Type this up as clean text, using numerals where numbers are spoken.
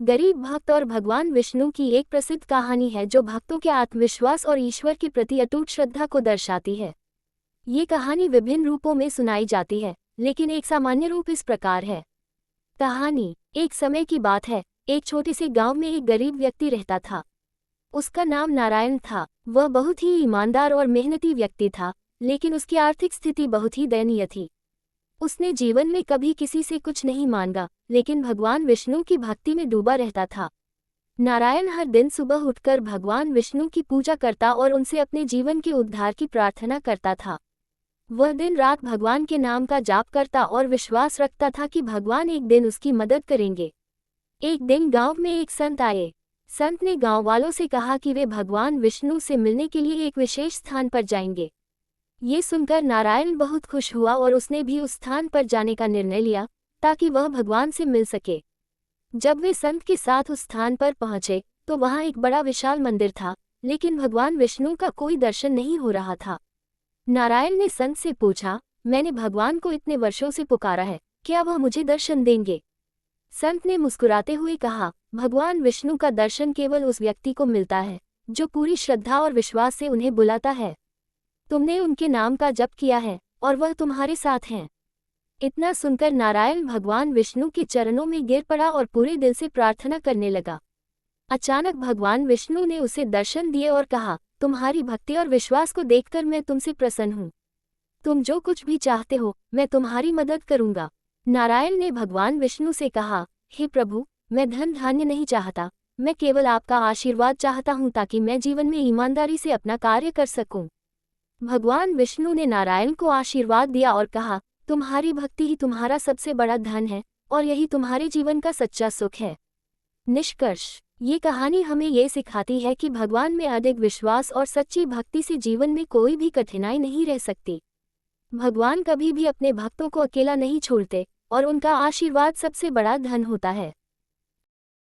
गरीब भक्त और भगवान विष्णु की एक प्रसिद्ध कहानी है जो भक्तों के आत्मविश्वास और ईश्वर के प्रति अटूट श्रद्धा को दर्शाती है। ये कहानी विभिन्न रूपों में सुनाई जाती है, लेकिन एक सामान्य रूप इस प्रकार है। कहानी। एक समय की बात है, एक छोटे से गांव में एक गरीब व्यक्ति रहता था। उसका नाम नारायण था। वह बहुत ही ईमानदार और मेहनती व्यक्ति था, लेकिन उसकी आर्थिक स्थिति बहुत ही दयनीय थी। उसने जीवन में कभी किसी से कुछ नहीं मांगा, लेकिन भगवान विष्णु की भक्ति में डूबा रहता था। नारायण हर दिन सुबह उठकर भगवान विष्णु की पूजा करता और उनसे अपने जीवन के उद्धार की प्रार्थना करता था। वह दिन रात भगवान के नाम का जाप करता और विश्वास रखता था कि भगवान एक दिन उसकी मदद करेंगे। एक दिन गांव में एक संत आए। संत ने गांव वालों से कहा कि वे भगवान विष्णु से मिलने के लिए एक विशेष स्थान पर जाएंगे। ये सुनकर नारायण बहुत खुश हुआ और उसने भी उस स्थान पर जाने का निर्णय लिया ताकि वह भगवान से मिल सके। जब वे संत के साथ उस स्थान पर पहुंचे तो वहां एक बड़ा विशाल मंदिर था, लेकिन भगवान विष्णु का कोई दर्शन नहीं हो रहा था। नारायण ने संत से पूछा, मैंने भगवान को इतने वर्षों से पुकारा है, क्या वह मुझे दर्शन देंगे? संत ने मुस्कुराते हुए कहा, भगवान विष्णु का दर्शन केवल उस व्यक्ति को मिलता है जो पूरी श्रद्धा और विश्वास से उन्हें बुलाता है। तुमने उनके नाम का जप किया है और वह तुम्हारे साथ हैं। इतना सुनकर नारायण भगवान विष्णु के चरणों में गिर पड़ा और पूरे दिल से प्रार्थना करने लगा। अचानक भगवान विष्णु ने उसे दर्शन दिए और कहा, तुम्हारी भक्ति और विश्वास को देखकर मैं तुमसे प्रसन्न हूँ। तुम जो कुछ भी चाहते हो मैं तुम्हारी मदद करूँगा। नारायण ने भगवान विष्णु से कहा, हे प्रभु, मैं धन धान्य नहीं चाहता, मैं केवल आपका आशीर्वाद चाहता हूँ ताकि मैं जीवन में ईमानदारी से अपना कार्य कर सकूँ। भगवान विष्णु ने नारायण को आशीर्वाद दिया और कहा, तुम्हारी भक्ति ही तुम्हारा सबसे बड़ा धन है और यही तुम्हारे जीवन का सच्चा सुख है। निष्कर्ष। ये कहानी हमें ये सिखाती है कि भगवान में अधिक विश्वास और सच्ची भक्ति से जीवन में कोई भी कठिनाई नहीं रह सकती। भगवान कभी भी अपने भक्तों को अकेला नहीं छोड़ते और उनका आशीर्वाद सबसे बड़ा धन होता है।